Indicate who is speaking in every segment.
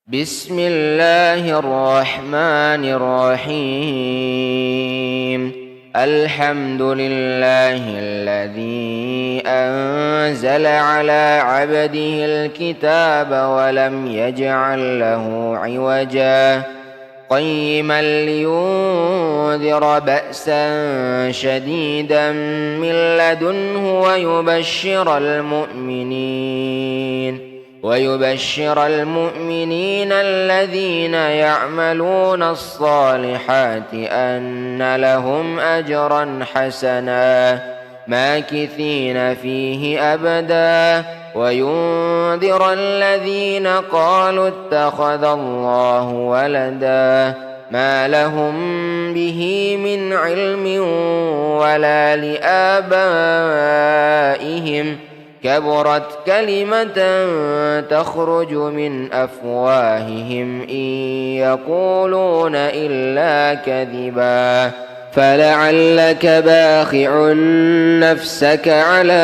Speaker 1: بسم الله الرحمن الرحيم. الحمد لله الذي أنزل على عبده الكتاب ولم يجعل له عوجا قيما لينذر بأسا شديدا من لدنه ويبشر المؤمنين الذين يعملون الصالحات أن لهم أجرا حسنا ماكثين فيه أبدا وينذر الذين قالوا اتخذ الله ولدا ما لهم به من علم ولا لآبائهم كبرت كلمة تخرج من أفواههم إن يقولون إلا كذبا فلعلك باخع نفسك على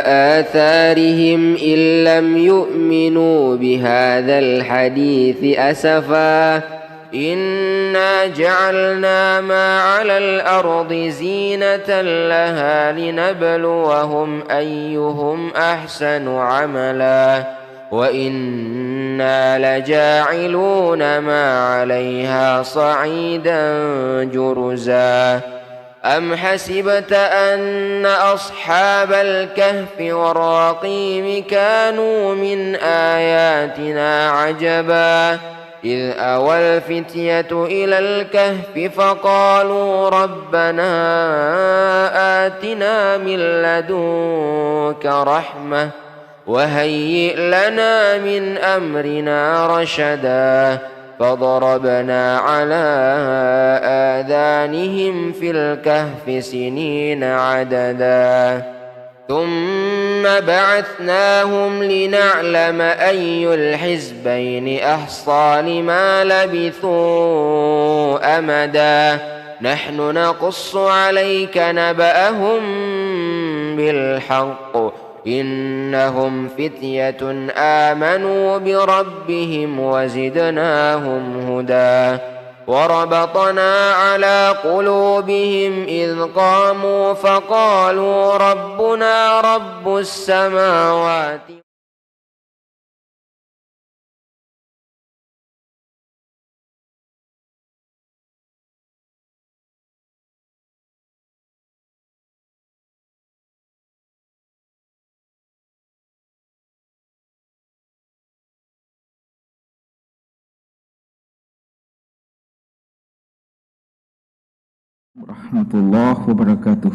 Speaker 1: آثارهم إن لم يؤمنوا بهذا الحديث أسفا إنا جعلنا ما على الأرض زينة لها لنبلوهم أيهم أحسن عملا وإنا لجاعلون ما عليها صعيدا جرزا أم حسبت أن أصحاب الكهف والرقيم كانوا من آياتنا عجبا إذ أوى الفتية إلى الكهف فقالوا ربنا آتنا من لدنك رحمة وهيئ لنا من أمرنا رشدا فضربنا على آذانهم في الكهف سنين عددا ثم بعثناهم لنعلم أي الحزبين أحصى لما لبثوا أمدا نحن نقص عليك نبأهم بالحق إنهم فتية آمنوا بربهم وزدناهم هدى وربطنا على قلوبهم إذ قاموا فقالوا ربنا رب السماوات
Speaker 2: warahmatullahi wabarakatuh.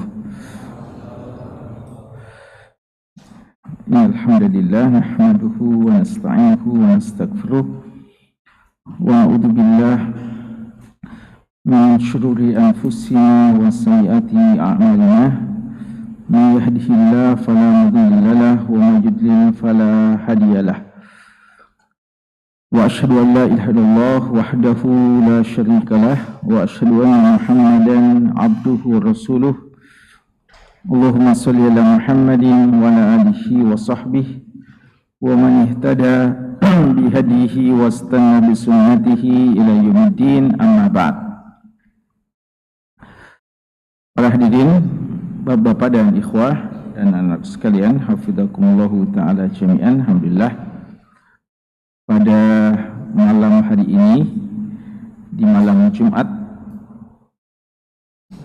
Speaker 2: Alhamdulillah nahmaduhu wa nasta'inuhu wa nastaghfiruh wa na'udzu billah min shururi anfusina wa sayyiati a'malina may yahdihillahu fala mudilla lahu wa may yudlil fala hadiyalah. Wa asyhadu an la ilaha illallah wahdahu la syarika lah wa asyhadu anna Muhammadan abduhu wa rasuluh. Allahumma shalli ala Muhammadin wa ala alihi wa sahbihi wa man ihtada bi hadihi wa istanna bi sunnatihi ila yaumiddin, amma ba'd. Para hadirin, bapak-bapak dan ikhwah dan anak sekalian, hafizakumullahu taala jami'an. Alhamdulillah, pada malam hari ini, di malam Jumat,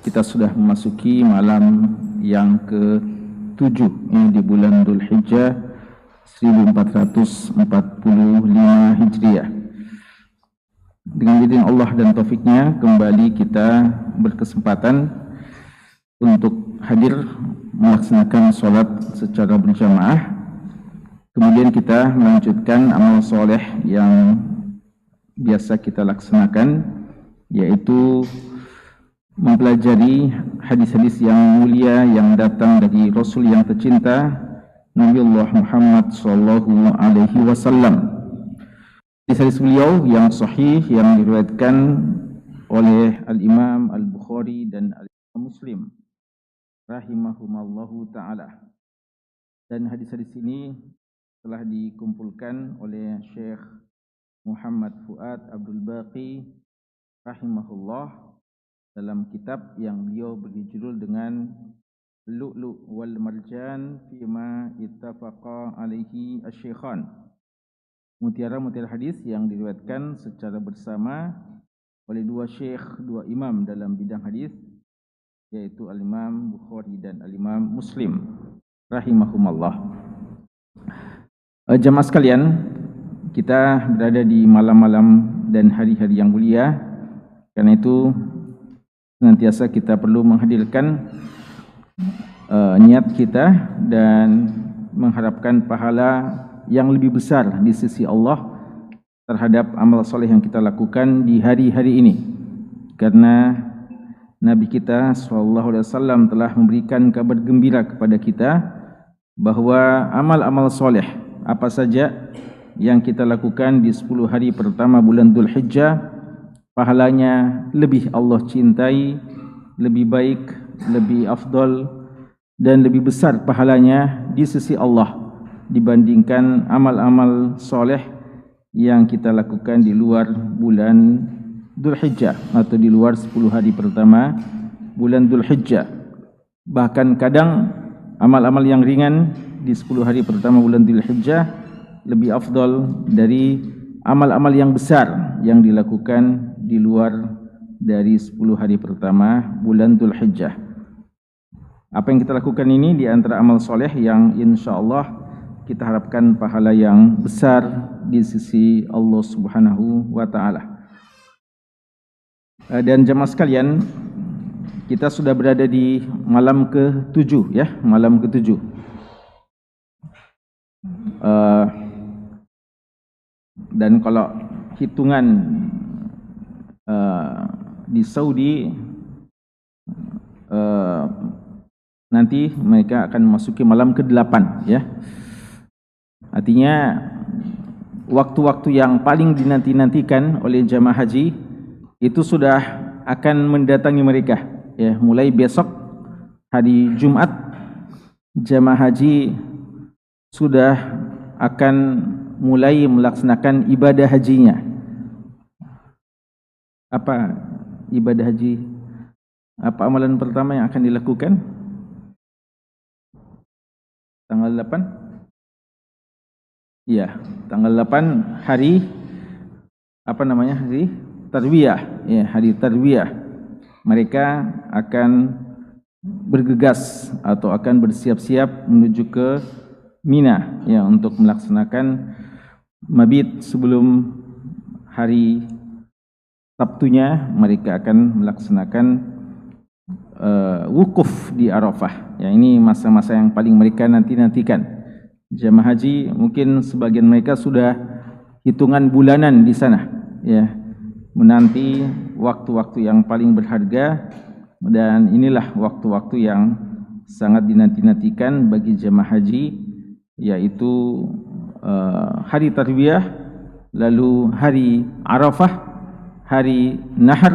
Speaker 2: kita sudah memasuki malam yang ke-7 di bulan Dzulhijjah 1445 Hijriah. Dengan izin Allah dan taufiknya, kembali kita berkesempatan untuk hadir melaksanakan sholat secara berjamaah. Kemudian kita melanjutkan amal soleh yang biasa kita laksanakan, yaitu mempelajari hadis-hadis yang mulia yang datang dari Rasul yang tercinta, Nabiullah Muhammad sallallahu alaihi wasallam. Hadis-hadis beliau yang sahih yang diriwayatkan oleh Al-Imam Al-Bukhari dan Al-Imam Muslim rahimahumallahu taala. Dan hadis-hadis ini telah dikumpulkan oleh Syekh Muhammad Fuad Abdul Baqi rahimahullah dalam kitab yang beliau beri judul dengan Lu'lu' wal Marjan fima ittafaqa alaihi asy-syaikhan. Mutiara-mutiara hadis yang diriwayatkan secara bersama oleh dua imam dalam bidang hadis, yaitu Al-Imam Bukhari dan Al-Imam Muslim rahimahumallah. Jamaah sekalian, kita berada di malam-malam dan hari-hari yang mulia. Karena itu senantiasa kita perlu menghadirkan niat kita dan mengharapkan pahala yang lebih besar di sisi Allah terhadap amal soleh yang kita lakukan di hari-hari ini. Karena Nabi kita SAW telah memberikan kabar gembira kepada kita bahwa amal-amal soleh apa saja yang kita lakukan di 10 hari pertama bulan Dzulhijjah, pahalanya lebih Allah cintai, lebih baik, lebih afdal, dan lebih besar pahalanya di sisi Allah dibandingkan amal-amal soleh yang kita lakukan di luar bulan Dzulhijjah atau di luar 10 hari pertama bulan Dzulhijjah. Bahkan kadang amal-amal yang ringan di 10 hari pertama bulan Dzulhijjah lebih afdal dari amal-amal yang besar yang dilakukan di luar dari 10 hari pertama bulan Dzulhijjah. Apa yang kita lakukan ini di antara amal soleh yang insyaallah kita harapkan pahala yang besar di sisi Allah Subhanahu wa taala. Dan jemaah sekalian, kita sudah berada di malam ke-7 ya, malam ke-7. Dan kalau hitungan di Saudi nanti mereka akan memasuki malam ke-8 ya. Artinya waktu-waktu yang paling dinanti-nantikan oleh jamaah haji itu sudah akan mendatangi mereka ya. Mulai besok hari Jumat jamaah haji sudah akan mulai melaksanakan ibadah hajinya. Apa ibadah haji? Apa amalan pertama yang akan dilakukan? Tanggal 8? Iya, tanggal 8 hari apa namanya? Hari Tarwiyah. Ya, hari Tarwiyah. Mereka akan bergegas atau akan bersiap-siap menuju ke Mina ya untuk melaksanakan mabit sebelum hari Sabtunya. Mereka akan melaksanakan wukuf di Arafah. Ya, ini masa-masa yang paling mereka nanti-nantikan. Jamaah haji mungkin sebagian mereka sudah hitungan bulanan di sana ya, menanti waktu-waktu yang paling berharga, dan inilah waktu-waktu yang sangat dinanti-nantikan bagi jamaah haji, yaitu hari Tarwiyah, lalu hari Arafah, hari Nahar,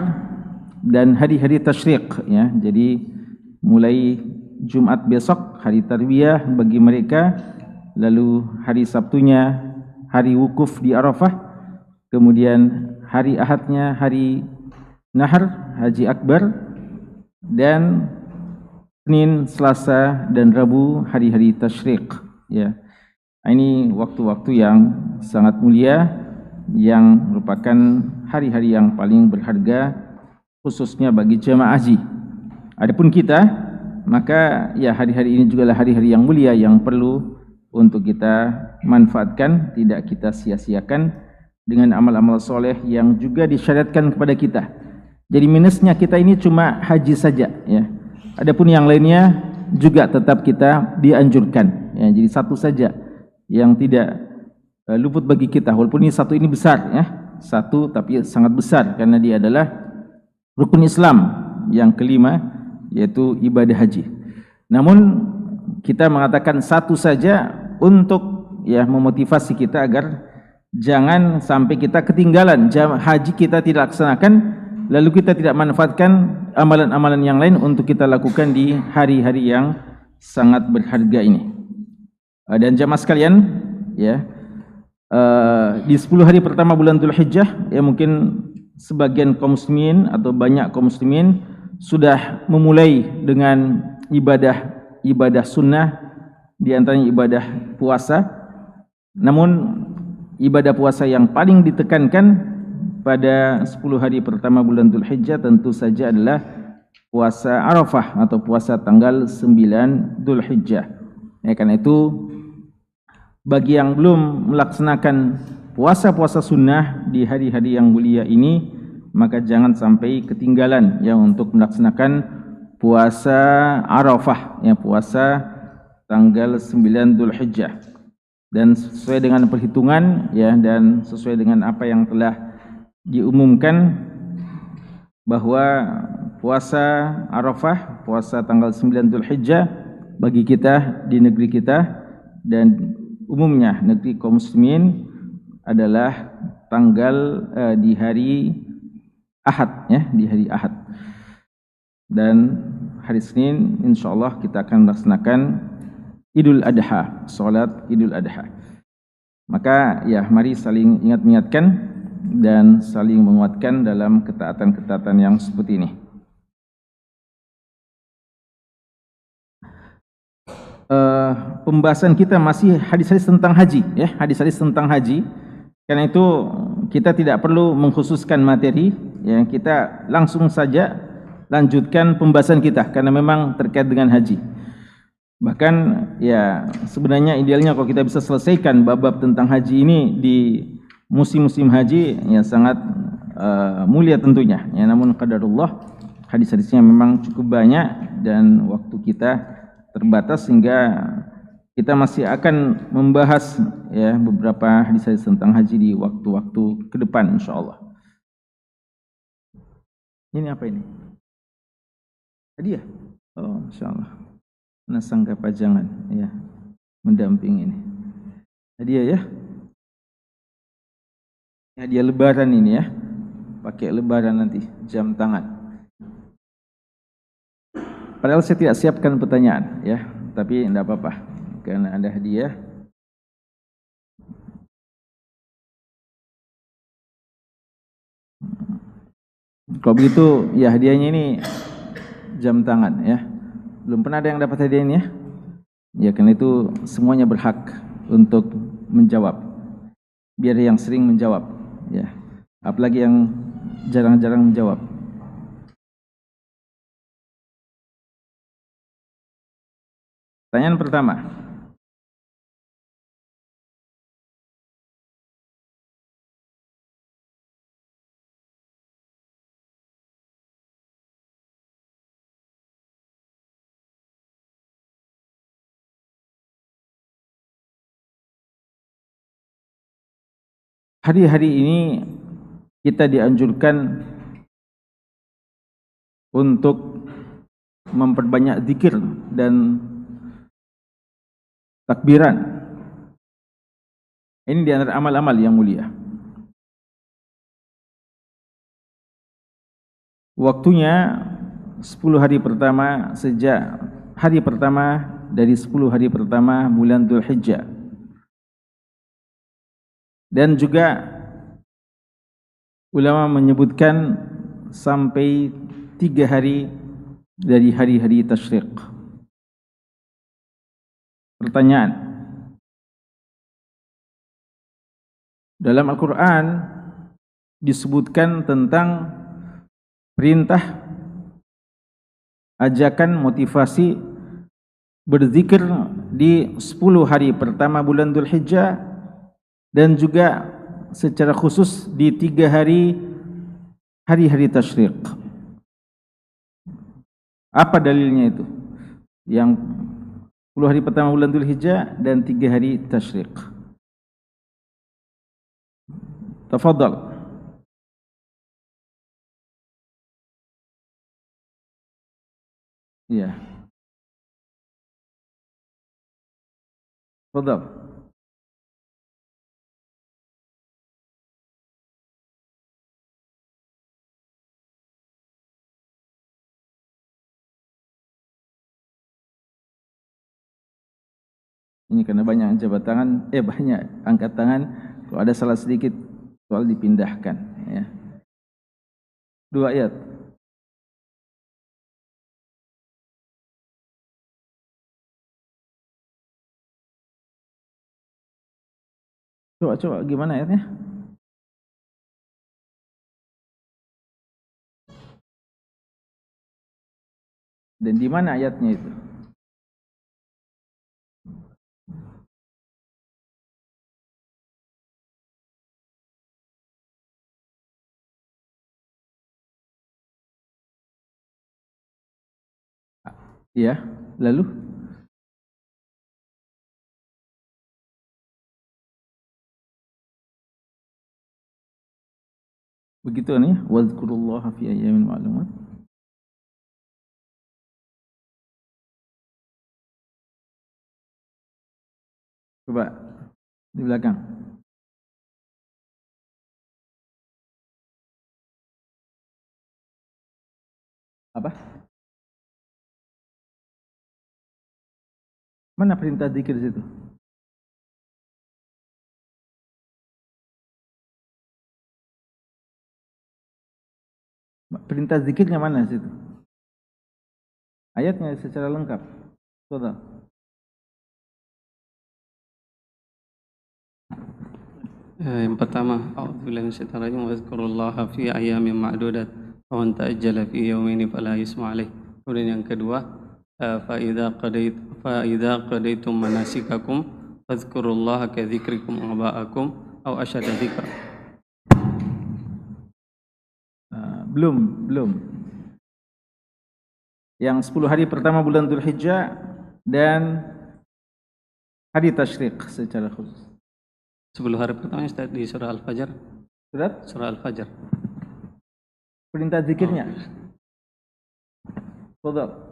Speaker 2: dan hari-hari Tasyriq ya. Jadi mulai Jumat besok hari Tarwiyah bagi mereka, lalu hari Sabtunya hari wukuf di Arafah, kemudian hari Ahadnya hari Nahar, Haji Akbar, dan Senin, Selasa, dan Rabu hari-hari Tasyriq ya. Ini waktu-waktu yang sangat mulia yang merupakan hari-hari yang paling berharga khususnya bagi jamaah haji. Adapun kita, maka ya hari-hari ini juga adalah hari-hari yang mulia yang perlu untuk kita manfaatkan, tidak kita sia-siakan dengan amal-amal soleh yang juga disyariatkan kepada kita. Jadi minusnya kita ini cuma haji saja ya. Adapun yang lainnya juga tetap kita dianjurkan ya. Jadi satu saja yang tidak luput bagi kita, walaupun ini satu ini besar ya. Satu tapi sangat besar karena dia adalah rukun Islam yang kelima, yaitu ibadah haji. Namun kita mengatakan satu saja untuk ya memotivasi kita agar jangan sampai kita ketinggalan, haji kita tidak laksanakan lalu kita tidak manfaatkan amalan-amalan yang lain untuk kita lakukan di hari-hari yang sangat berharga ini. Dan jamaah sekalian ya, di 10 hari pertama bulan Dzulhijjah, ya mungkin sebagian kaum muslimin atau banyak kaum muslimin sudah memulai dengan ibadah sunnah, di antaranya ibadah puasa. Namun ibadah puasa yang paling ditekankan pada 10 hari pertama bulan Dzulhijjah tentu saja adalah puasa Arafah atau puasa tanggal 9 Dzulhijjah. Ya, karena itu bagi yang belum melaksanakan puasa-puasa sunnah di hari-hari yang mulia ini, maka jangan sampai ketinggalan ya untuk melaksanakan puasa Arafah, ya puasa tanggal 9 Dzulhijjah. Dan sesuai dengan perhitungan ya, dan sesuai dengan apa yang telah diumumkan bahwa puasa Arafah, puasa tanggal 9 Dzulhijjah bagi kita di negeri kita dan umumnya negeri kaum muslimin adalah tanggal di hari Ahad ya, di hari Ahad. Dan hari Senin insyaallah kita akan melaksanakan Idul Adha, salat Idul Adha. Maka ya mari saling ingat mengingatkan dan saling menguatkan dalam ketaatan-ketaatan yang seperti ini. Pembahasan kita masih hadis-hadis tentang haji ya, hadis-hadis tentang haji. Karena itu kita tidak perlu mengkhususkan materi ya, kita langsung saja lanjutkan pembahasan kita karena memang terkait dengan haji. Bahkan ya sebenarnya idealnya kalau kita bisa selesaikan bab-bab tentang haji ini di musim-musim haji ya sangat mulia tentunya ya, namun qadarullah hadis-hadisnya memang cukup banyak dan waktu kita terbatas sehingga kita masih akan membahas ya beberapa hadis-hadis tentang haji di waktu-waktu ke depan insyaallah. Ini apa ini? Hadiah. Oh, insyaallah. Nasangka pajangan ya, mendamping ini. Hadiah ya. Hadiah lebaran ini ya. Pakai lebaran nanti jam tangan. Padahal saya tidak siapkan pertanyaan ya, tapi tidak apa-apa karena ada hadiah. Kalau begitu ya hadiahnya ini jam tangan ya. Belum pernah ada yang dapat hadiah ini ya. Ya karena itu semuanya berhak untuk menjawab. Biar yang sering menjawab ya. Apalagi yang jarang-jarang menjawab. Pertanyaan pertama. Hari-hari ini kita dianjurkan untuk memperbanyak zikir dan takbiran. Ini di antara amal-amal yang mulia. Waktunya 10 hari pertama sejak hari pertama dari 10 hari pertama bulan Dzulhijjah. Dan juga ulama menyebutkan sampai 3 hari dari hari-hari tasyrik. Pertanyaan, dalam Al-Quran disebutkan tentang perintah, ajakan, motivasi berzikir di 10 hari pertama bulan Dzulhijjah dan juga secara khusus di 3 hari-hari tasyrik. Apa dalilnya itu? Yang 10 hari pertama bulan Dzulhijjah dan 3 hari tasyrik. Tafadhal. Ya. Tafadhal. Ini karena banyak jabat tangan, banyak angkat tangan, Kalau ada salah sedikit, soal dipindahkan. Ya. 2 ayat. Coba gimana ayatnya? Dan di mana ayatnya itu? Ya, lalu begitu nih, wazkurullaha fi ayyamin ma'lumat. Coba di belakang. Apa? Mana perintah zikir di situ? Perintah zikirnya mana di situ? Ayatnya secara lengkap. Saudara.
Speaker 3: Yang pertama, a'udzubillahi minasyaitonir rajim, wazkurullaha fi ayyamin ma'dudat wa man ta'ajjala fi yawmaini fala isma alaih. Kemudian yang kedua, fa idza qadaitum manasikakum fazkurullaha ka dzikrikum aba'akum aw asyadda dzikra.
Speaker 2: Belum. Yang 10 hari pertama bulan Dzulhijjah dan hari tasyrik secara khusus.
Speaker 3: 10 hari pertama di surah Al-Fajr. Surah Al-Fajr.
Speaker 2: Perintah zikirnya. Fadhal.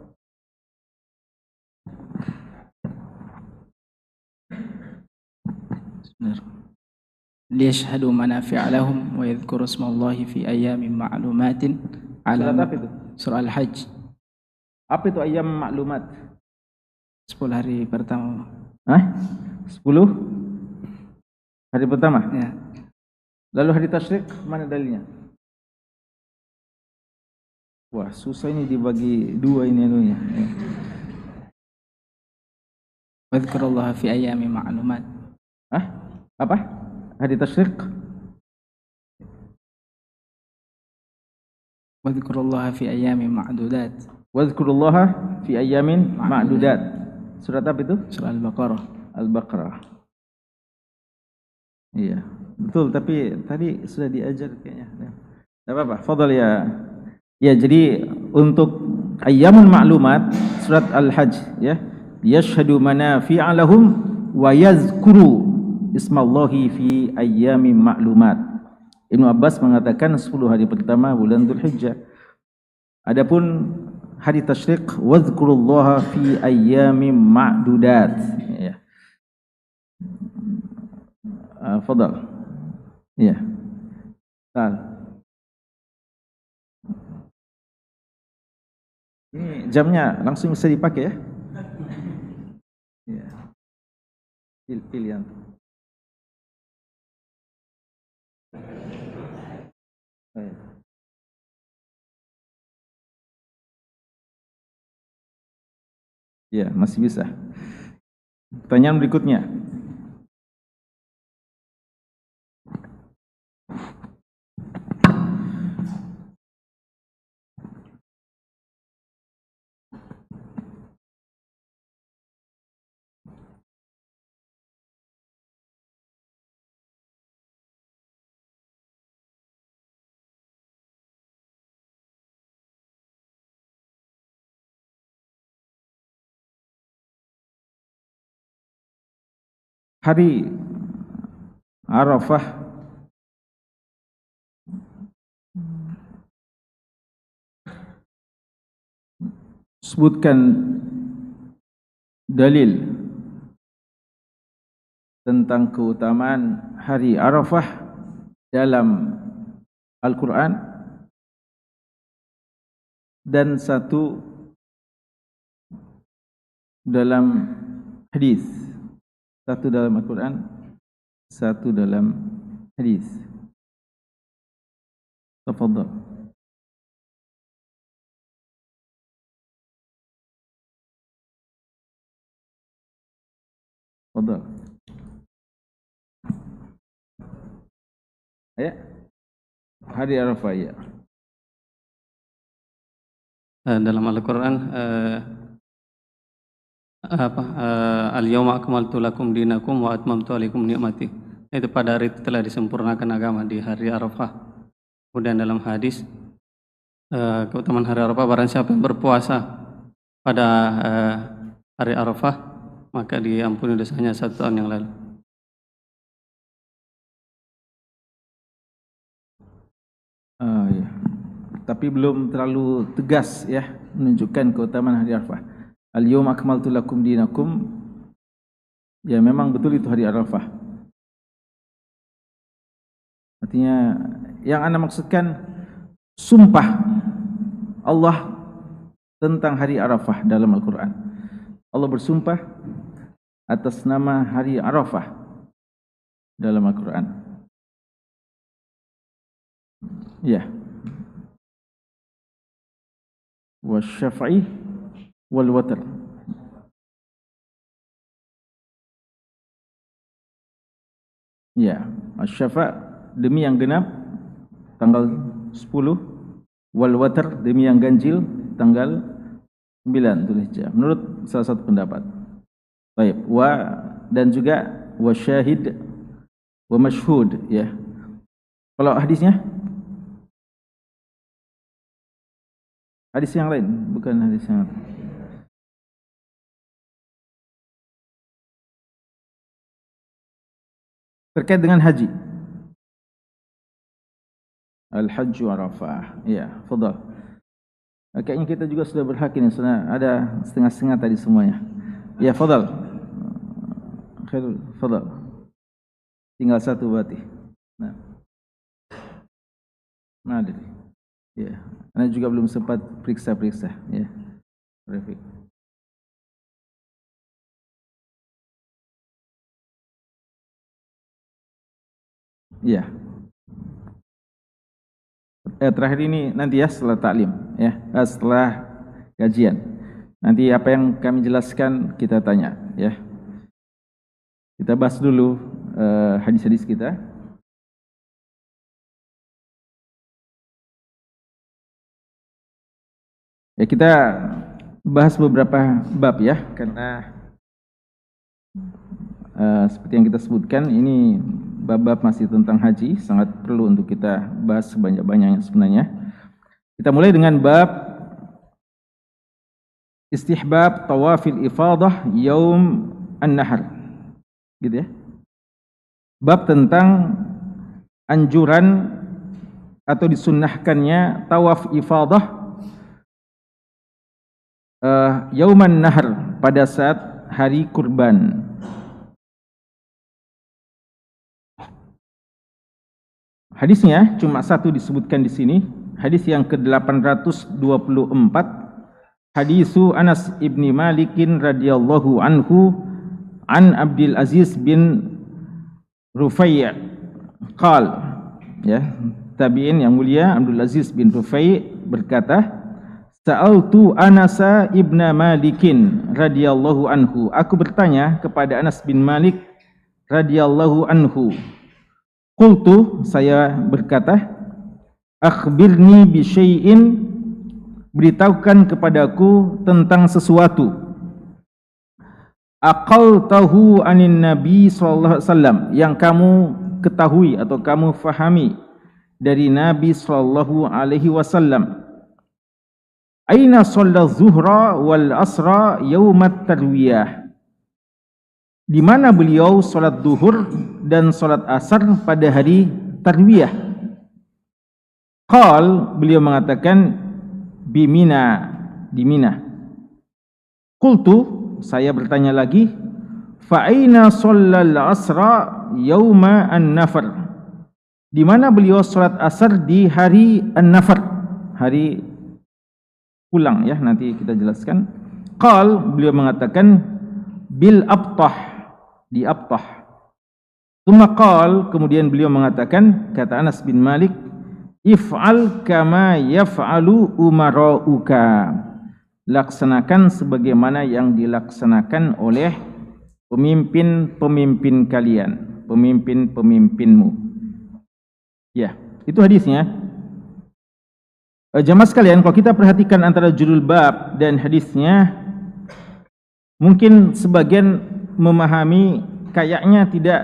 Speaker 4: liyashhadu manafi'a lahum wa yadhkuru ismallahi fi ayyamin ma'lumatin ala surah Al-Hajj.
Speaker 2: Apa itu ayyam ma'lumat?
Speaker 4: 10 hari pertama.
Speaker 2: 10 hari pertama?
Speaker 4: Ya.
Speaker 2: Lalu hari tasyrik mana dalilnya? Wah, susah ini dibagi 2 ini anunya.
Speaker 4: Wadhkurullaha fi ayyamin ma'lumat.
Speaker 2: Apa? Hari tasyrik?
Speaker 4: Wadhkurullaha fi ayyamin ma'dudat.
Speaker 2: Wadhkurullaha fi ayyamin ma'dudat. Surat apa itu?
Speaker 4: Surah Al-Baqarah.
Speaker 2: Al-Baqarah. Iya, betul, tapi tadi sudah diajar kayaknya. Enggak apa-apa. Fadhal ya. Ya, jadi untuk ayyamun ma'lumat surat Al-Hajj ya. Yashhadu manafi'a lahum wa yazkuru ismallahi fi ayyamin ma'lumat. Ibnu Abbas mengatakan 10 hari pertama bulan Dzulhijjah. Adapun hari tasyrik wadhkurullaha fi ayyamin ma'dudat ya. Fadal. Ya. Tal. Ini jamnya langsung bisa dipakai ya. Ya. Pilihan. Ya, masih bisa. Pertanyaan berikutnya. Hari Arafah sebutkan dalil tentang keutamaan hari Arafah dalam Al-Quran dan satu dalam hadis. Satu dalam Al-Quran, satu dalam hadis. Tafadhal. Tafadhal. Ya. Hari Arafah ya.
Speaker 3: Dalam Al-Quran al-yawma akmaltu lakum dinakum wa atmamtu alaikum ni'mati. Itu pada hari itu telah disempurnakan agama di hari Arafah. Kemudian dalam hadis keutamaan hari Arafah, barang siapa yang berpuasa pada hari Arafah maka diampuni dosanya 1 tahun yang lalu.
Speaker 2: Ya. Tapi belum terlalu tegas ya menunjukkan keutamaan hari Arafah. Al-yawma akmaltu lakum dinakum. Ya memang betul itu hari Arafah. Artinya yang Anda maksudkan sumpah Allah tentang hari Arafah dalam Al-Quran. Allah bersumpah atas nama hari Arafah dalam Al-Quran. Ya. Wasyafa'i wal watr. Ya, asyafa' demi yang genap tanggal 10, wal watr demi yang ganjil tanggal 9 Dzulhijjah menurut salah satu pendapat. Baik, dan juga wasyahid wa masyhud ya. Kalau hadisnya hadis yang lain, bukan hadis yang lain. Terkait dengan haji. Al-Hajju Arafah. Ya, fadhal. Kayaknya kita juga sudah berhak ini, sudah ada setengah-setengah tadi semuanya. Ya, fadhal. Khairul, fadhal. Tinggal satu berarti. Nah. Ada. Ya. Anda juga belum sempat periksa-periksa ya. Rafiq. Ya. Terakhir ini nanti ya setelah taklim ya, setelah kajian. Nanti apa yang kami jelaskan kita tanya ya. Kita bahas dulu hadis-hadis kita. Ya, kita bahas beberapa bab ya, karena seperti yang kita sebutkan ini bab-bab masih tentang haji, sangat perlu untuk kita bahas sebanyak-banyaknya sebenarnya. Kita mulai dengan bab istihbab tawafil ifadah yaum an-nahr. Gitu ya. Bab tentang anjuran atau disunnahkannya tawaf ifadah yauman nahr pada saat hari kurban. Hadisnya cuma satu disebutkan di sini, hadis yang ke-824, hadisu Anas ibni Malikin radhiyallahu anhu an Abdul Aziz bin Rufai' qal, ya, tabi'in yang mulia Abdul Aziz bin Rufai' berkata, Sa'altu Anasa ibna Malikin radhiyallahu anhu. Aku bertanya kepada Anas bin Malik radhiyallahu anhu. Qultu, saya berkata, akhbirni bi syai'in, beritahukan kepadaku tentang sesuatu. Aqaltahu anin Nabi sallallahu alaihi wasallam, yang kamu ketahui atau kamu fahami dari Nabi sallallahu alaihi wasallam. Aina shalla zuhra wal asra yaumat tarwiyah. Di mana beliau salat zuhur dan salat asar pada hari tarwiyah? Qal, beliau mengatakan bi Mina, di Mina. Qultu, saya bertanya lagi, fa aina shallal asra yauma an-nafar? Di mana beliau salat asar di hari an-nafar, hari pulang ya, nanti kita jelaskan. Qal, beliau mengatakan bil Abtah, di Abtah. Tsumma qala, kemudian beliau mengatakan, kata Anas bin Malik, if'al kama yaf'alu umara'uka. Laksanakan sebagaimana yang dilaksanakan oleh pemimpin-pemimpin kalian, pemimpin-pemimpinmu. Ya, itu hadisnya. Jamaah sekalian, kalau kita perhatikan antara judul bab dan hadisnya, mungkin sebagian memahami kayaknya tidak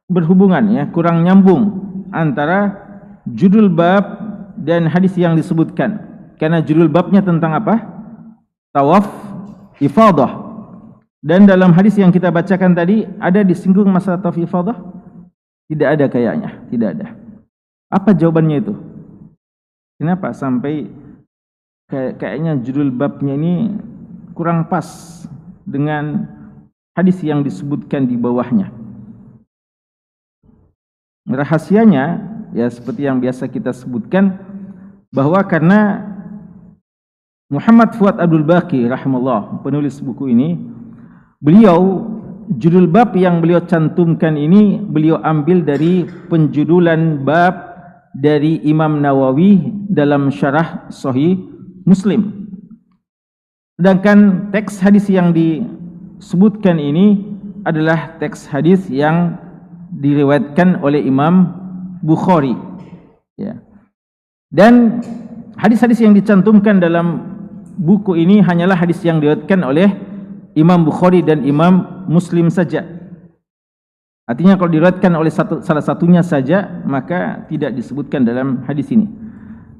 Speaker 2: berhubungan, ya, kurang nyambung antara judul bab dan hadis yang disebutkan. Karena judul babnya tentang apa? Tawaf ifadah. Dan dalam hadis yang kita bacakan tadi, ada disinggung masalah tawaf ifadah? Tidak ada kayaknya, tidak ada. Apa jawabannya itu? Kenapa sampai kayaknya judul babnya ini kurang pas dengan hadis yang disebutkan di bawahnya? Rahasianya, ya seperti yang biasa kita sebutkan, bahwa karena Muhammad Fuad Abdul Baqi rahimahullah, penulis buku ini, beliau judul bab yang beliau cantumkan ini beliau ambil dari penjudulan bab dari Imam Nawawi dalam syarah Sahih Muslim. Sedangkan teks hadis yang disebutkan ini adalah teks hadis yang diriwayatkan oleh Imam Bukhari, ya. Dan hadis-hadis yang dicantumkan dalam buku ini hanyalah hadis yang diriwayatkan oleh Imam Bukhari dan Imam Muslim saja. Artinya kalau diriwayatkan oleh salah satunya saja, maka tidak disebutkan dalam hadis ini.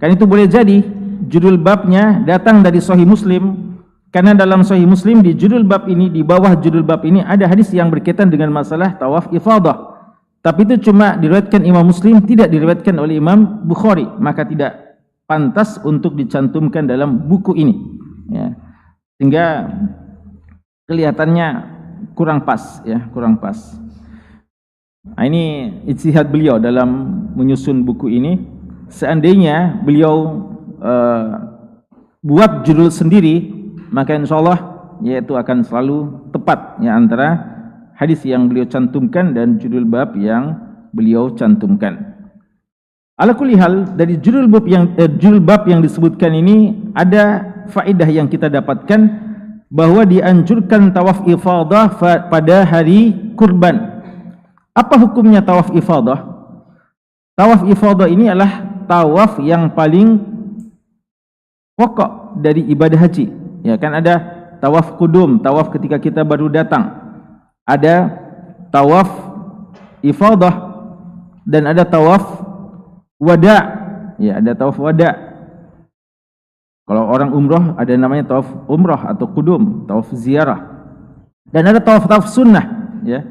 Speaker 2: Karena itu boleh jadi judul babnya datang dari Sahih Muslim, karena dalam Sahih Muslim di judul bab ini, di bawah judul bab ini ada hadis yang berkaitan dengan masalah tawaf ifadah. Tapi itu cuma diriwayatkan Imam Muslim, tidak diriwayatkan oleh Imam Bukhari, maka tidak pantas untuk dicantumkan dalam buku ini, ya. Sehingga kelihatannya kurang pas, ya, kurang pas. Nah, ini ijtihad beliau dalam menyusun buku ini. Seandainya beliau buat judul sendiri, maka insyaallah yaitu akan selalu tepat, ya, antara hadis yang beliau cantumkan dan judul bab yang beliau cantumkan. Ala kulli hal, dari judul bab yang disebutkan ini ada faedah yang kita dapatkan, bahwa dianjurkan tawaf ifadah pada hari kurban. Apa hukumnya tawaf ifadah? Tawaf ifadah ini adalah tawaf yang paling pokok dari ibadah haji. Ya kan, ada tawaf kudum, tawaf ketika kita baru datang. Ada tawaf ifadah dan ada tawaf wada, ya, ada tawaf wada. Kalau orang umroh ada namanya tawaf umroh atau kudum, tawaf ziarah. Dan ada tawaf sunnah, ya.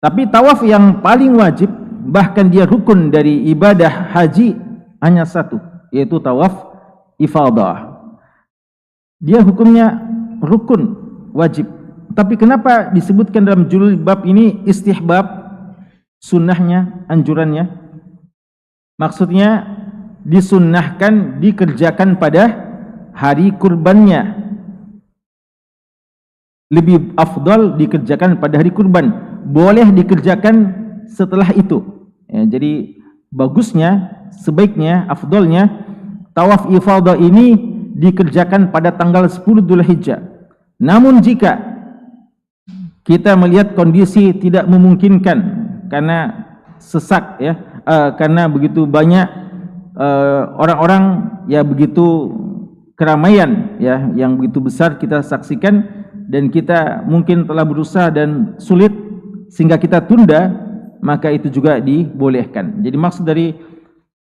Speaker 2: Tapi tawaf yang paling wajib, bahkan dia rukun dari ibadah haji, hanya satu, yaitu tawaf ifadah. Dia hukumnya rukun, wajib. Tapi kenapa disebutkan dalam judul bab ini istihbab, sunnahnya, anjurannya? Maksudnya disunnahkan dikerjakan pada hari kurbannya. Lebih afdal dikerjakan pada hari kurban. Boleh dikerjakan setelah itu. Ya, jadi bagusnya, sebaiknya, afdalnya tawaf ifadah ini dikerjakan pada tanggal 10 Dzulhijjah. Namun jika kita melihat kondisi tidak memungkinkan karena sesak, ya, karena begitu banyak orang-orang, ya, begitu keramaian, ya, yang begitu besar kita saksikan, dan kita mungkin telah berusaha dan sulit sehingga kita tunda, maka itu juga dibolehkan. Jadi maksud dari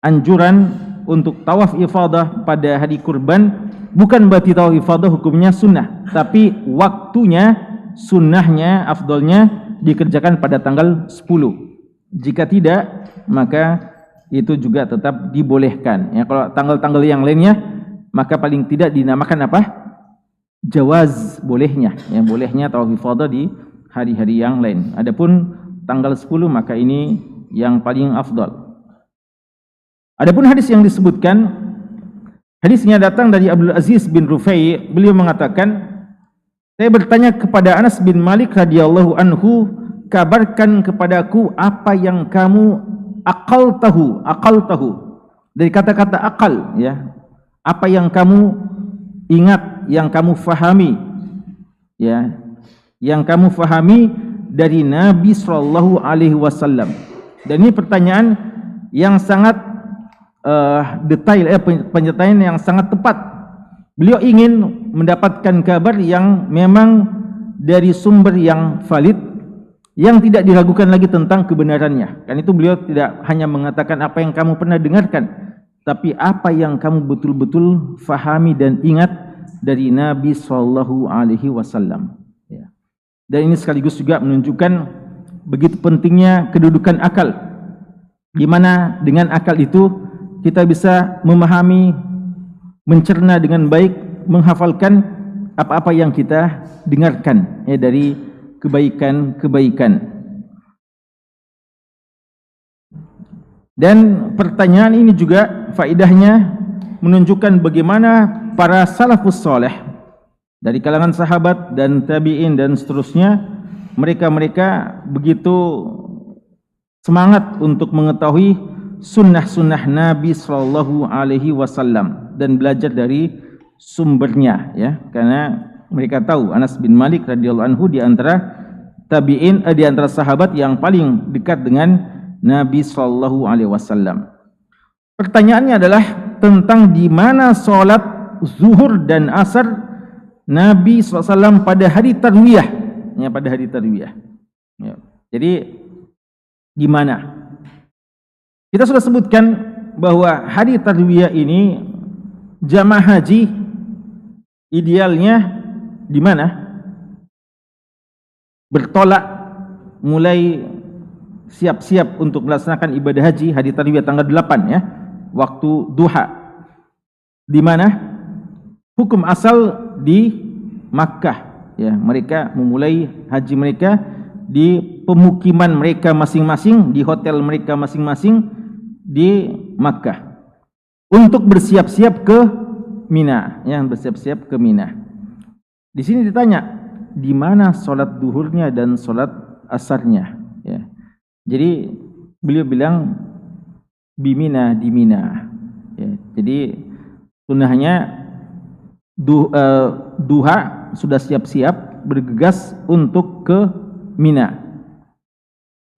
Speaker 2: anjuran untuk tawaf ifadah pada hari kurban bukan berarti tawaf ifadah hukumnya sunnah, tapi waktunya, sunnahnya, afdolnya dikerjakan pada tanggal 10. Jika tidak, maka itu juga tetap dibolehkan. Ya, kalau tanggal-tanggal yang lainnya, maka paling tidak dinamakan apa? Jawaz, bolehnya. Ya, bolehnya tawaf ifadah di hari-hari yang lain. Adapun tanggal 10, maka ini yang paling afdal. Adapun hadis yang disebutkan, hadisnya datang dari Abdul Aziz bin Rufai. Beliau mengatakan, saya bertanya kepada Anas bin Malik radhiyallahu anhu kabarkan kepadaku apa yang kamu akal tahu dari kata-kata akal, ya, apa yang kamu ingat, yang kamu fahami, ya, yang kamu fahami dari Nabi Shallallahu Alaihi Wasallam. Dan ini pertanyaan yang sangat detail, penyertaan yang sangat tepat. Beliau ingin mendapatkan kabar yang memang dari sumber yang valid, yang tidak diragukan lagi tentang kebenarannya. Kan itu beliau tidak hanya mengatakan apa yang kamu pernah dengarkan, tapi apa yang kamu betul-betul fahami dan ingat dari Nabi Shallallahu Alaihi Wasallam. Dan ini sekaligus juga menunjukkan begitu pentingnya kedudukan akal, di mana dengan akal itu kita bisa memahami, mencerna dengan baik, menghafalkan apa-apa yang kita dengarkan, ya, dari kebaikan-kebaikan. Dan pertanyaan ini juga faedahnya menunjukkan bagaimana para salafus saleh dari kalangan sahabat dan tabi'in dan seterusnya, mereka begitu semangat untuk mengetahui sunnah-sunnah Nabi Sallallahu Alaihi Wasallam dan belajar dari sumbernya, ya, karena mereka tahu Anas bin Malik radhiyallahu anhu di antara tabi'in, di antara sahabat yang paling dekat dengan Nabi Sallallahu Alaihi Wasallam. Pertanyaannya adalah tentang di mana sholat zuhur dan asar Nabi SAW pada hari tarwiyah, ya, pada hari tarwiyah. Ya. Jadi di mana? Kita sudah sebutkan bahwa hari tarwiyah ini jamaah haji idealnya di mana? Bertolak mulai siap-siap untuk melaksanakan ibadah haji hari tarwiyah tanggal 8, ya, waktu duha. Di mana? Hukum asal di Makkah, ya, mereka memulai haji mereka di pemukiman mereka masing-masing, di hotel mereka masing-masing di Makkah, untuk bersiap-siap ke Mina, ya, bersiap-siap ke Mina. Di sini ditanya di mana sholat duhurnya dan sholat asarnya, ya. Jadi beliau bilang di Mina, ya. Jadi sunnahnya duha sudah siap-siap bergegas untuk ke Mina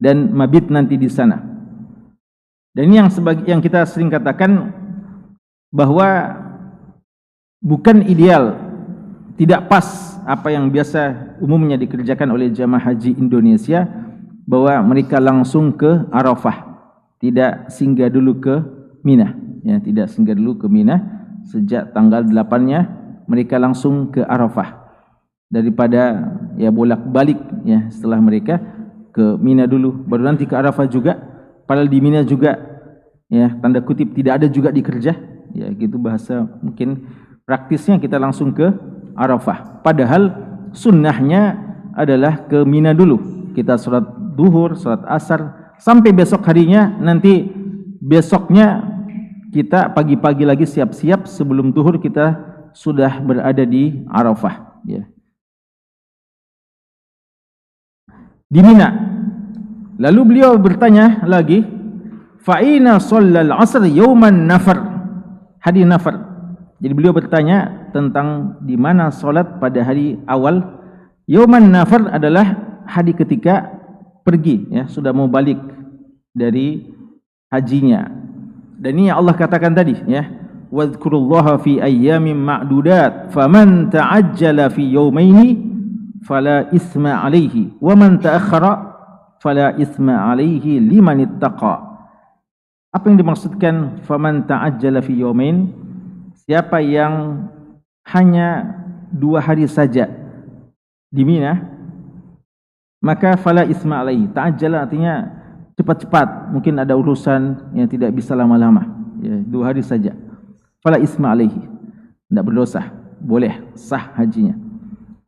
Speaker 2: dan mabit nanti di sana. Dan ini yang kita sering katakan bahwa bukan ideal, tidak pas apa yang biasa umumnya dikerjakan oleh jamaah haji Indonesia, bahwa mereka langsung ke Arafah, tidak singgah dulu ke Mina, ya, tidak singgah dulu ke Mina sejak tanggal 8-nya. Mereka langsung ke Arafah, daripada ya bolak-balik, ya, setelah mereka ke Mina dulu baru nanti ke Arafah juga. Padahal di Mina juga, ya, tanda kutip tidak ada juga dikerja, ya, gitu bahasa mungkin praktisnya, kita langsung ke Arafah. Padahal sunnahnya adalah ke Mina dulu, kita sholat duhur, sholat asar sampai besok harinya. Nanti besoknya kita pagi-pagi lagi siap-siap sebelum duhur kita sudah berada di Arafah, ya, di Mina. Lalu beliau bertanya lagi, fa'ina shallal asr yauman nafar, hari nafar. Jadi beliau bertanya tentang di mana salat pada hari awal. Yauman nafar adalah hari ketika pergi, ya, sudah mau balik dari hajinya. Dan ini yang Allah katakan tadi, ya, wadhkurullaha fi ayyamin ma'dudat faman ta'ajjala fi yawmaini fala isma alaihi wa man ta'akhkhara fala isma alaihi liman ittaqa. Apa yang dimaksudkan faman ta'ajjala fi yawmain? Siapa yang hanya 2 hari saja di Mina, maka fala isma alaihi. Ta'ajjala artinya cepat-cepat, mungkin ada urusan yang tidak bisa lama-lama, ya, 2 hari saja. Fala isma alaihi, tidak berdosa, boleh sah hajinya.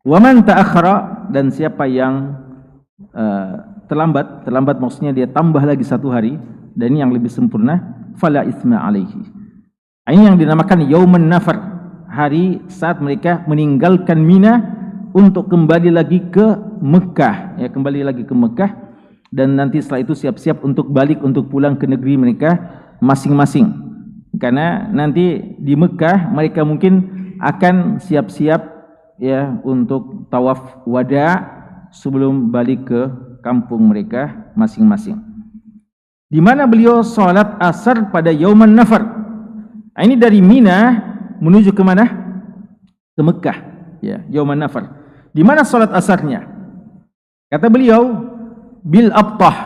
Speaker 2: Wa man ta'akhkhara, dan siapa yang terlambat maksudnya dia tambah lagi 1 hari, dan ini yang lebih sempurna, fala isma alaihi. Ini yang dinamakan yaumun nafar, hari saat mereka meninggalkan Mina untuk kembali lagi ke Mekah, ya, kembali lagi ke Mekah, dan nanti setelah itu siap-siap untuk balik untuk pulang ke negeri mereka masing-masing. Karena nanti di Mekah mereka mungkin akan siap-siap ya untuk tawaf wada sebelum balik ke kampung mereka masing-masing. Di mana beliau salat asar pada Yauman Nafar. Ini dari Mina menuju ke mana? Ke Mekah, ya, Yauman Nafar. Di mana salat asarnya? Kata beliau, bil Abtah.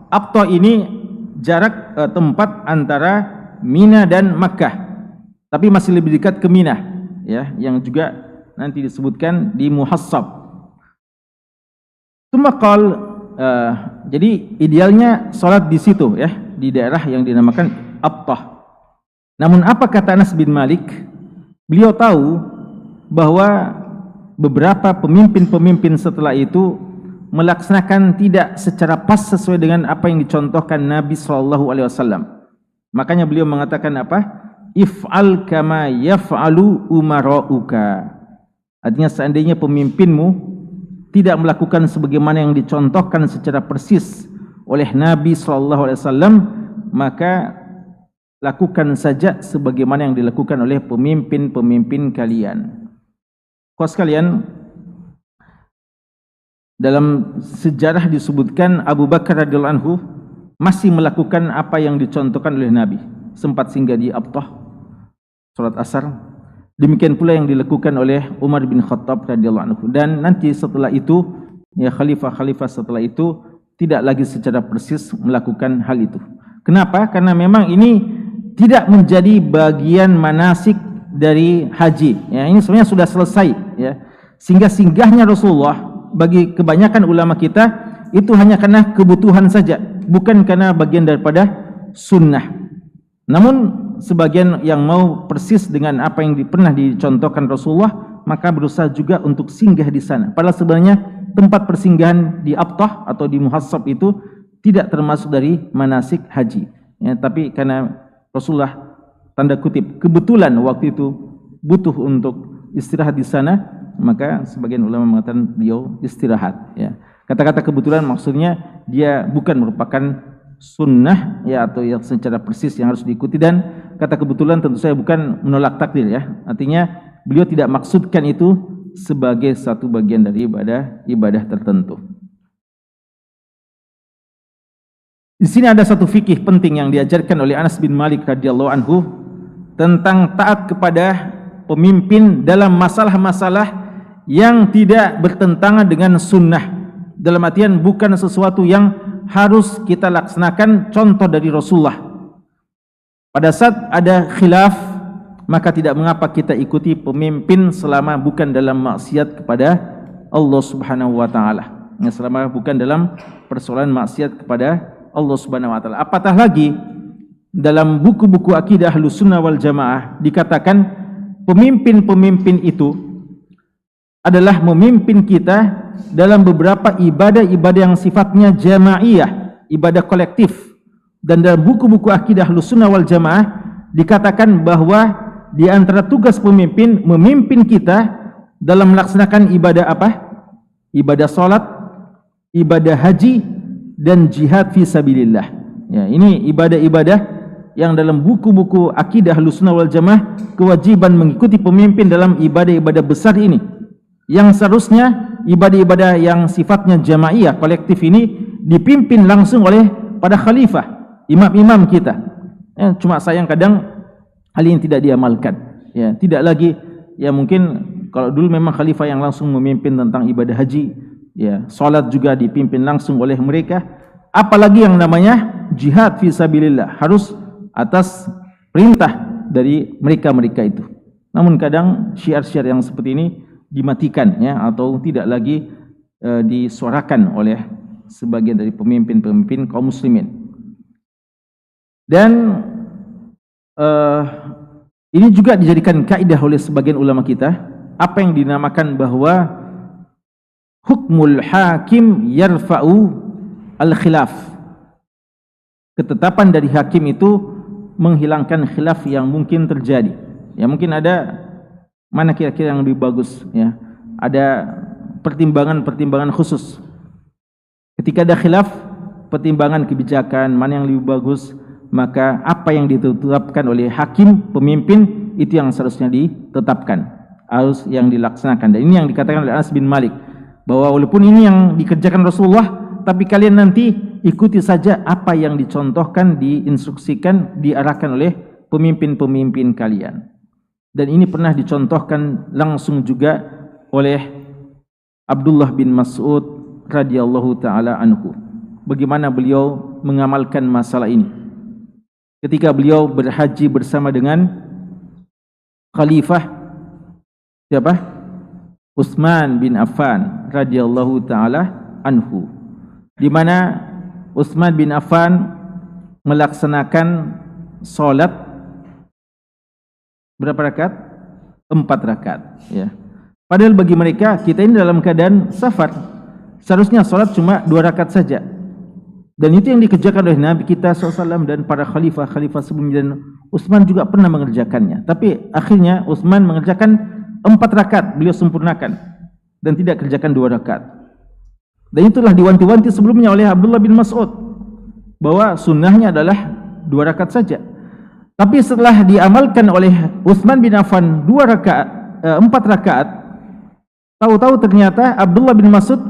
Speaker 2: Abtah ini jarak tempat antara Mina dan Makkah, tapi masih lebih dekat ke Mina, ya, yang juga nanti disebutkan di Muhassab. Tumakal, jadi idealnya salat di situ, ya, di daerah yang dinamakan Abtah. Namun apa kata Anas bin Malik? Beliau tahu bahwa beberapa pemimpin-pemimpin setelah itu melaksanakan tidak secara pas sesuai dengan apa yang dicontohkan Nabi SAW. Makanya beliau mengatakan apa? If'al kama yaf'alu umara'uka. Artinya seandainya pemimpinmu tidak melakukan sebagaimana yang dicontohkan secara persis oleh Nabi SAW, maka lakukan saja sebagaimana yang dilakukan oleh pemimpin-pemimpin kalian. Kawan sekalian, dalam sejarah disebutkan Abu Bakar radhiyallahu anhu masih melakukan apa yang dicontohkan oleh Nabi. Sempat singgah di Abtah, salat asar. Demikian pula yang dilakukan oleh Umar bin Khattab radhiyallahu anhu. Dan nanti setelah itu, ya, khalifah-khalifah setelah itu tidak lagi secara persis melakukan hal itu. Kenapa? Karena memang ini tidak menjadi bagian manasik dari haji, ya. Ini sebenarnya sudah selesai, ya. Sehingga singgahnya Rasulullah bagi kebanyakan ulama kita itu hanya karena kebutuhan saja, bukan karena bagian daripada sunnah. Namun sebagian yang mau persis dengan apa yang pernah dicontohkan Rasulullah, maka berusaha juga untuk singgah di sana. Padahal sebenarnya tempat persinggahan di Abtah atau di Muhassab itu tidak termasuk dari manasik haji, ya. Tapi karena Rasulullah tanda kutip kebetulan waktu itu butuh untuk istirahat di sana, maka sebagian ulama mengatakan beliau istirahat, ya. Kata-kata kebetulan maksudnya dia bukan merupakan sunnah, ya, atau yang secara persis yang harus diikuti, dan kata kebetulan tentu saja bukan menolak takdir, ya. Artinya beliau tidak maksudkan itu sebagai satu bagian dari ibadah tertentu. Di sini ada satu fikih penting yang diajarkan oleh Anas bin Malik radhiyallahu anhu tentang taat kepada pemimpin dalam masalah-masalah yang tidak bertentangan dengan sunnah. Dalam artian bukan sesuatu yang harus kita laksanakan contoh dari Rasulullah. Pada saat ada khilaf, maka tidak mengapa kita ikuti pemimpin selama bukan dalam maksiat kepada Allah Subhanahu wa taala. Selama bukan dalam persoalan maksiat kepada Allah Subhanahu wa taala. Apatah lagi dalam buku-buku akidah Ahlussunnah wal Jamaah dikatakan pemimpin-pemimpin itu adalah memimpin kita dalam beberapa ibadah-ibadah yang sifatnya jamaiyah, ibadah kolektif. Dan dalam buku-buku akidah Ahlussunnah wal Jamaah dikatakan bahwa di antara tugas pemimpin memimpin kita dalam melaksanakan ibadah apa? Ibadah salat, ibadah haji, dan jihad fi sabilillah. Ya, ini ibadah-ibadah yang dalam buku-buku akidah Ahlussunnah wal Jamaah kewajiban mengikuti pemimpin dalam ibadah-ibadah besar ini. Yang seharusnya ibadah-ibadah yang sifatnya jamaiyah, kolektif ini dipimpin langsung oleh para khalifah, imam-imam kita. Ya, cuma sayang kadang hal ini tidak diamalkan. Ya, tidak lagi, ya mungkin kalau dulu memang khalifah yang langsung memimpin tentang ibadah haji, ya, salat juga dipimpin langsung oleh mereka. Apalagi yang namanya jihad fi sabilillah harus atas perintah dari mereka-mereka itu. Namun kadang syiar-syiar yang seperti ini dimatikan, ya, atau tidak lagi disuarakan oleh sebagian dari pemimpin-pemimpin kaum muslimin. Dan ini juga dijadikan kaidah oleh sebagian ulama kita, apa yang dinamakan bahwa hukmul hakim yarfa'u al-khilaf. Ketetapan dari hakim itu menghilangkan khilaf yang mungkin terjadi. Ya, mungkin ada mana kira-kira yang lebih bagus, ya. Ada pertimbangan-pertimbangan khusus. Ketika ada khilaf, pertimbangan kebijakan mana yang lebih bagus, maka apa yang ditetapkan oleh hakim, pemimpin, itu yang seharusnya ditetapkan, harus yang dilaksanakan. Dan ini yang dikatakan oleh Anas bin Malik, bahwa walaupun ini yang dikerjakan Rasulullah, tapi kalian nanti ikuti saja apa yang dicontohkan, diinstruksikan, diarahkan oleh pemimpin-pemimpin kalian. Dan ini pernah dicontohkan langsung juga oleh Abdullah bin Mas'ud radhiyallahu taala anhu. Bagaimana beliau mengamalkan masalah ini ketika beliau berhaji bersama dengan Khalifah siapa? Utsman bin Affan radhiyallahu taala anhu, di mana Utsman bin Affan melaksanakan salat berapa rakaat? 4 rakaat, ya. Padahal bagi mereka, kita ini dalam keadaan safar, seharusnya salat cuma 2 rakaat saja. Dan itu yang dikerjakan oleh Nabi kita SAW dan para khalifah-khalifah sebelumnya, dan Utsman juga pernah mengerjakannya. Tapi akhirnya Utsman mengerjakan 4 rakaat, beliau sempurnakan, dan tidak kerjakan 2 rakaat. Dan itulah diwanti-wanti sebelumnya oleh Abdullah bin Mas'ud, bahwa sunnahnya adalah 2 rakaat saja. Tapi setelah diamalkan oleh Utsman bin Affan 4 rakaat, tahu-tahu ternyata Abdullah bin Mas'ud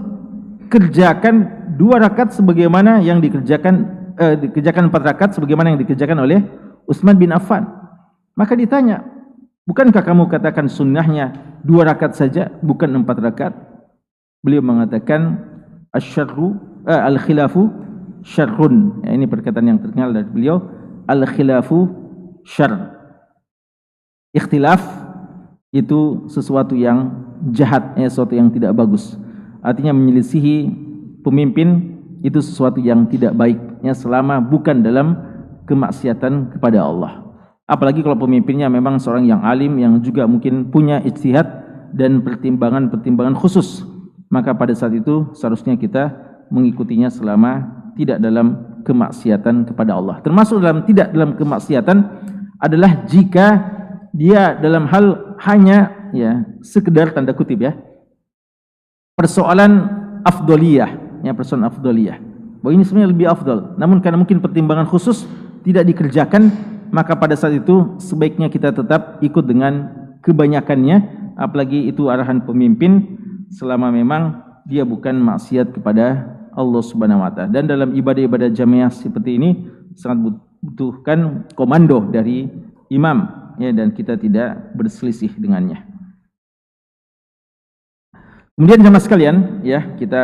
Speaker 2: kerjakan 2 rakaat sebagaimana yang dikerjakan 4 rakaat sebagaimana yang dikerjakan oleh Utsman bin Affan. Maka ditanya, bukankah kamu katakan sunnahnya 2 rakaat saja, bukan 4 rakaat? Beliau mengatakan al-khilafu syarrun. Ya, ini perkataan yang terkenal dari beliau, al-khilafu syarr. Ikhtilaf itu sesuatu yang jahat, sesuatu yang tidak bagus. Artinya menyelisihi pemimpin itu sesuatu yang tidak baik, selama bukan dalam kemaksiatan kepada Allah. Apalagi kalau pemimpinnya memang seorang yang alim, yang juga mungkin punya ijtihad dan pertimbangan-pertimbangan khusus, maka pada saat itu seharusnya kita mengikutinya selama tidak dalam kemaksiatan kepada Allah. Termasuk tidak dalam kemaksiatan adalah jika dia dalam hal hanya sekedar tanda kutip persoalan afdoliyah, persoalan afdoliyah, bahwa ini sebenarnya lebih afdal, namun karena mungkin pertimbangan khusus tidak dikerjakan, maka pada saat itu sebaiknya kita tetap ikut dengan kebanyakannya, apalagi itu arahan pemimpin, selama memang dia bukan maksiat kepada Allah Subhanahu wa taala. Dan dalam ibadah-ibadah jamaah seperti ini sangat butuhkan komando dari imam, dan kita tidak berselisih dengannya. Kemudian jamaah sekalian, kita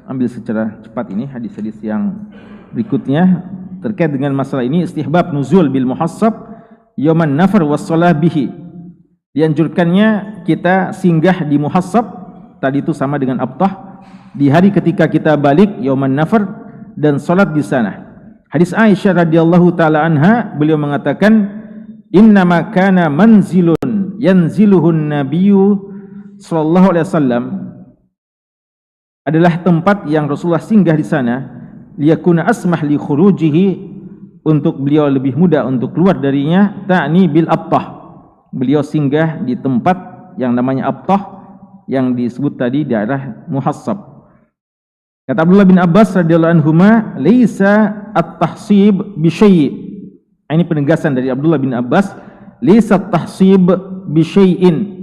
Speaker 2: ambil secara cepat ini hadis-hadis yang berikutnya terkait dengan masalah ini. Istihbab nuzul bil muhassab yauman nafar wassalah bihi. Dianjurkannya kita singgah di muhassab, tadi itu sama dengan abtah, di hari ketika kita balik yauman nafar, dan salat di sana. Hadis Aisyah radhiyallahu taala anha, beliau mengatakan, innama kana manzilun yanziluhun nabiyyu sallallahu alaihi wasallam, adalah tempat yang Rasulullah singgah di sana, liyakuna asmah li khurujihi, untuk beliau lebih mudah untuk keluar darinya, ta'ni bil abtah, beliau singgah di tempat yang namanya abtah, yang disebut tadi daerah muhassab. Kata Abdullah bin Abbas radhiyallahu anhuma, laisa at-tahsib bi syai'. Ini penegasan dari Abdullah bin Abbas, laisa at-tahsib bi syai'in.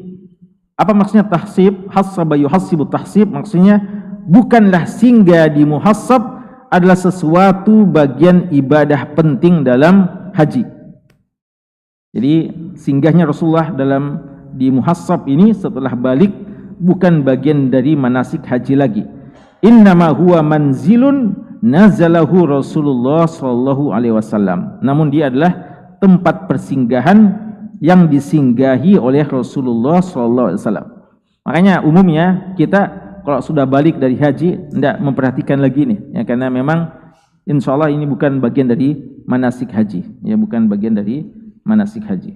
Speaker 2: Apa maksudnya tahsib? Hassaba yuhassibu tahsib, maksudnya bukanlah singgah di muhassab adalah sesuatu bagian ibadah penting dalam haji. Jadi singgahnya Rasulullah di muhassab ini setelah balik bukan bagian dari manasik haji lagi. Innama huwa manzilun nazalahu Rasulullah sallallahu alaihi wasallam. Namun dia adalah tempat persinggahan yang disinggahi oleh Rasulullah sallallahu alaihi wasallam. Makanya umumnya kita kalau sudah balik dari haji tidak memperhatikan lagi nih, karena memang insya Allah ini bukan bagian dari manasik haji, bukan bagian dari manasik haji.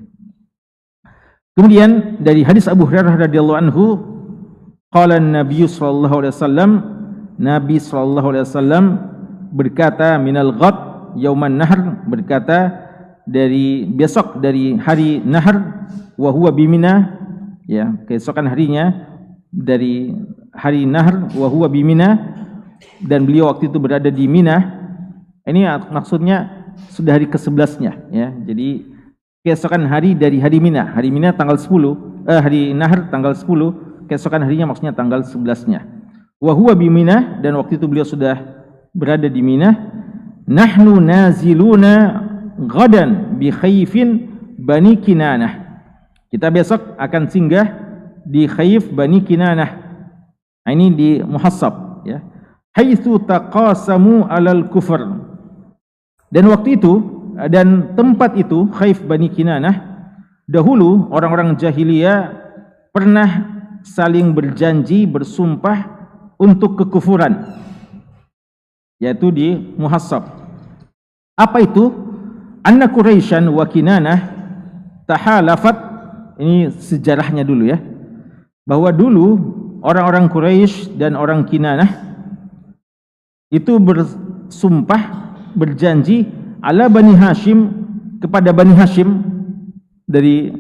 Speaker 2: Kemudian dari hadis Abu Hurairah radhiyallahu anhu, qala an-nabiy sallallahu alaihi wasallam, Nabi sallallahu alaihi wasallam berkata, minal ghad yauman nahr, berkata dari besok, dari hari nahr, wa huwa bimina, keesokan harinya dari hari Nahr wa huwa bi Mina, dan beliau waktu itu berada di Mina. Ini maksudnya sudah hari ke-11-nya ya. Jadi keesokan hari dari hari Mina. Hari Mina tanggal 10, hari Nahr tanggal 10, keesokan harinya maksudnya tanggal 11-nya. Wa huwa bi Mina, dan waktu itu beliau sudah berada di Mina. Nahnu naziluna ghadan bi Khayfin Bani Kinanah. Kita besok akan singgah di Khayf Bani Kinanah. Ini di Muhassab ya. Haitsu taqasamu alal kufr. Dan waktu itu dan tempat itu Khayf Bani Kinanah, dahulu orang-orang jahiliyah pernah saling berjanji, bersumpah untuk kekufuran, yaitu di Muhassab. Apa itu? Anna Quraisyan wa Kinanah tahalafat. Ini sejarahnya dulu ya, bahwa dulu orang-orang Quraisy dan orang Kinanah itu bersumpah, berjanji ala Bani Hashim, kepada Bani Hashim dari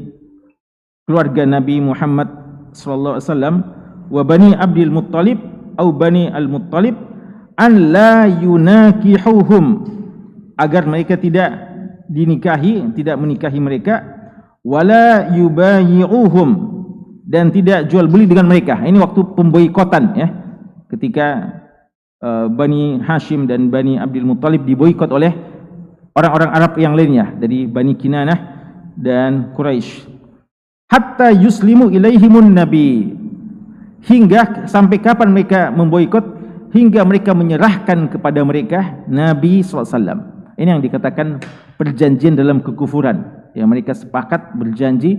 Speaker 2: keluarga Nabi Muhammad sallallahu alaihi wasallam, wa Bani Abdul Muttalib atau Bani Al-Muttalib, an la yunakihuhum, agar mereka tidak dinikahi, tidak menikahi mereka, wala yubayi'uhum, dan tidak jual beli dengan mereka. Ini waktu pemboikotan ya, ketika Bani Hashim dan Bani Abdul Muttalib diboikot oleh orang-orang Arab yang lainnya dari Bani Kinanah dan Quraisy. Hatta yuslimu ilaihimun nabi, hingga sampai kapan mereka memboikot? Hingga mereka menyerahkan kepada mereka Nabi SAW. Ini yang dikatakan perjanjian dalam kekufuran. Yang mereka sepakat berjanji,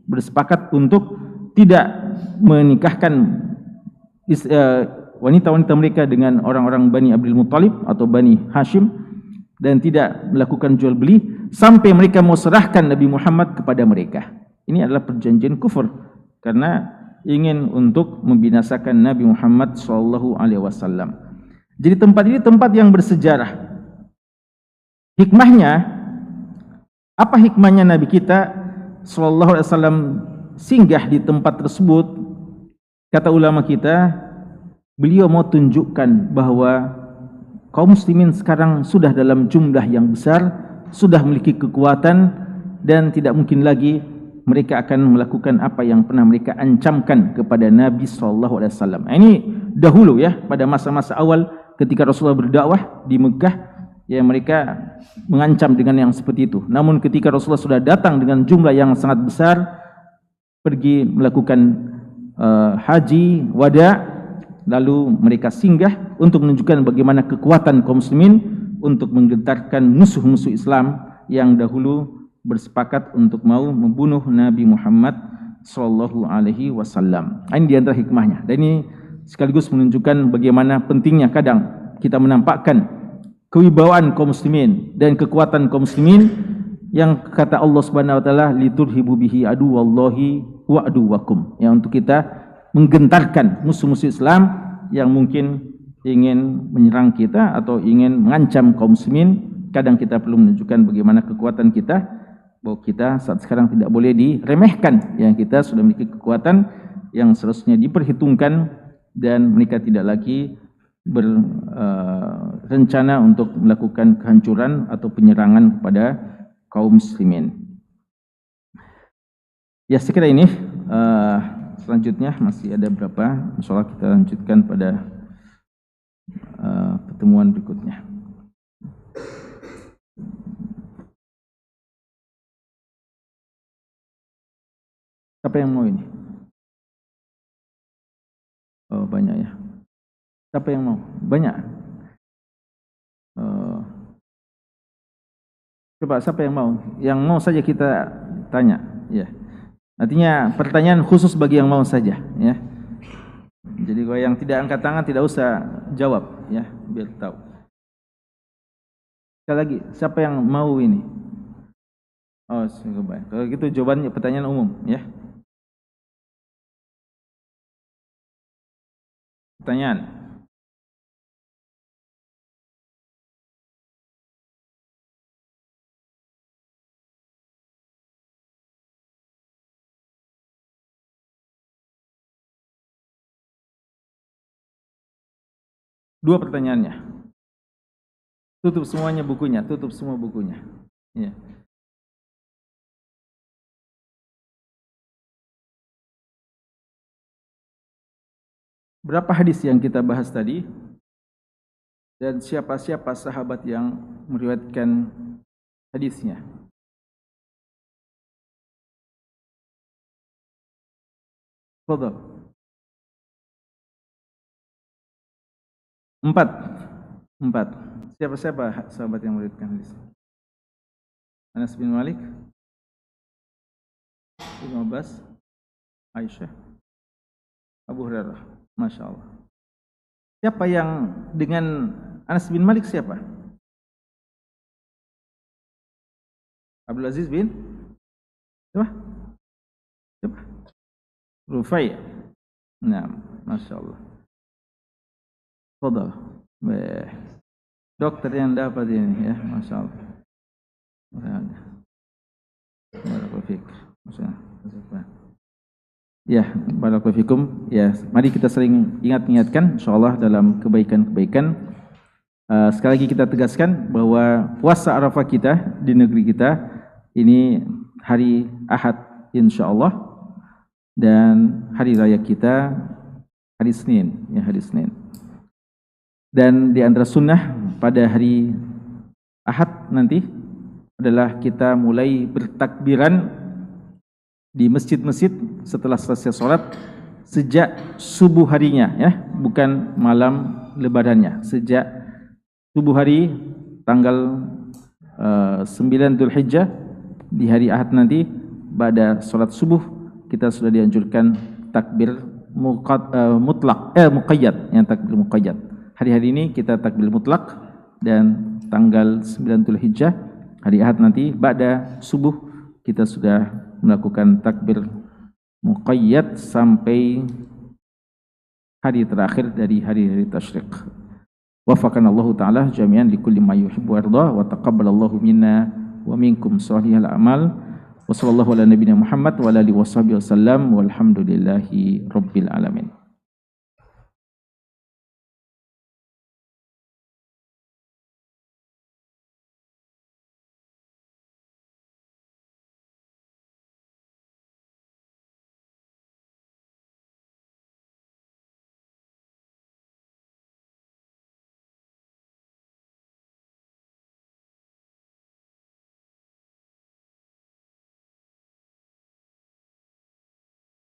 Speaker 2: bersepakat untuk tidak menikahkan wanita-wanita mereka dengan orang-orang Bani Abdul Muttalib atau Bani Hashim, dan tidak melakukan jual beli sampai mereka mau serahkan Nabi Muhammad kepada mereka. Ini adalah perjanjian kufur karena ingin untuk membinasakan Nabi Muhammad sallallahu alaihi wasallam. Jadi tempat ini tempat yang bersejarah. Hikmahnya, apa hikmahnya Nabi kita sallallahu alaihi wasallam singgah di tempat tersebut? Kata ulama kita, beliau mau tunjukkan bahwa kaum muslimin sekarang sudah dalam jumlah yang besar, sudah memiliki kekuatan, dan tidak mungkin lagi mereka akan melakukan apa yang pernah mereka ancamkan kepada Nabi sallallahu alaihi wasallam. Ini dahulu ya, pada masa-masa awal ketika Rasulullah berdakwah di Mekah, ya mereka mengancam dengan yang seperti itu. Namun ketika Rasulullah sudah datang dengan jumlah yang sangat besar, pergi melakukan haji wada, lalu mereka singgah untuk menunjukkan bagaimana kekuatan kaum muslimin untuk menggentarkan musuh-musuh Islam yang dahulu bersepakat untuk mau membunuh Nabi Muhammad sallallahu alaihi wasallam. Ini di antara hikmahnya. Dan ini sekaligus menunjukkan bagaimana pentingnya kadang kita menampakkan kewibawaan kaum muslimin dan kekuatan kaum muslimin, yang kata Allah Subhanahu wa taala, liturhibu bihi aduwallahi wa aduwakum, yang untuk kita menggentarkan musuh-musuh Islam yang mungkin ingin menyerang kita atau ingin mengancam kaum muslimin. Kadang kita perlu menunjukkan bagaimana kekuatan kita, bahwa kita saat sekarang tidak boleh diremehkan, yang kita sudah memiliki kekuatan yang seharusnya diperhitungkan, dan mereka tidak lagi berencana untuk melakukan kehancuran atau penyerangan kepada kaum muslimin. Ya, sekira ini. Selanjutnya masih ada berapa, insyaallah kita lanjutkan pada pertemuan berikutnya. Siapa yang mau ini? Oh, banyak ya. Siapa yang mau? Banyak. Coba siapa yang mau? Yang mau saja kita tanya. Ya. Artinya pertanyaan khusus bagi yang mau saja. Ya. Jadi kalau yang tidak angkat tangan tidak usah jawab. Ya, biar tahu. Sekali lagi, siapa yang mau ini? Oh, baik. Kalau gitu jawabannya pertanyaan umum. Ya. Pertanyaan. 2 pertanyaannya. Tutup semuanya bukunya, tutup semua bukunya. Ya. Berapa hadis yang kita bahas tadi? Dan siapa-siapa sahabat yang meriwayatkan hadisnya? Fadhal. 4. Siapa-siapa sahabat yang meriwayatkan hadis? Anas bin Malik, Ibnu Abbas, Aisyah, Abu Hurairah. Masya Allah. Siapa yang dengan Anas bin Malik siapa? Abdul Aziz bin siapa? Rufai. Nah, Masya Allah. Fadal. Dokter yang dapat ini ya, Masya Allah. Ya, barakallahu fikum. Ya, mari kita sering ingat-ingatkan insyaallah dalam kebaikan-kebaikan. Sekali lagi kita tegaskan bahwa puasa Arafah kita di negeri kita ini hari Ahad insyaallah, dan hari raya kita hari Senin, ya hari Senin. Dan di antara sunnah pada hari Ahad nanti adalah kita mulai bertakbiran di masjid-masjid setelah selesai sholat sejak subuh harinya, ya, bukan malam lebarannya. Sejak subuh hari tanggal 9 Dzulhijjah di hari Ahad nanti pada sholat subuh kita sudah dianjurkan takbir muqayyad, yang takbir muqayyad. Hari-hari ini kita takbir mutlak, dan tanggal 9 Dzulhijjah hari Ahad nanti pada subuh kita sudah melakukan takbir muqayyad sampai hari terakhir dari hari-hari tasyrik. Wafaqanallahu ta'ala jami'an likulli ma yuhibbu wa yarda, wa taqabbalallahu minna wa minkum shalihal a'mal. Wa sallallahu ala nabiyyina Muhammad wa ala alihi washabihi wasallam, walhamdulillahi rabbil alamin.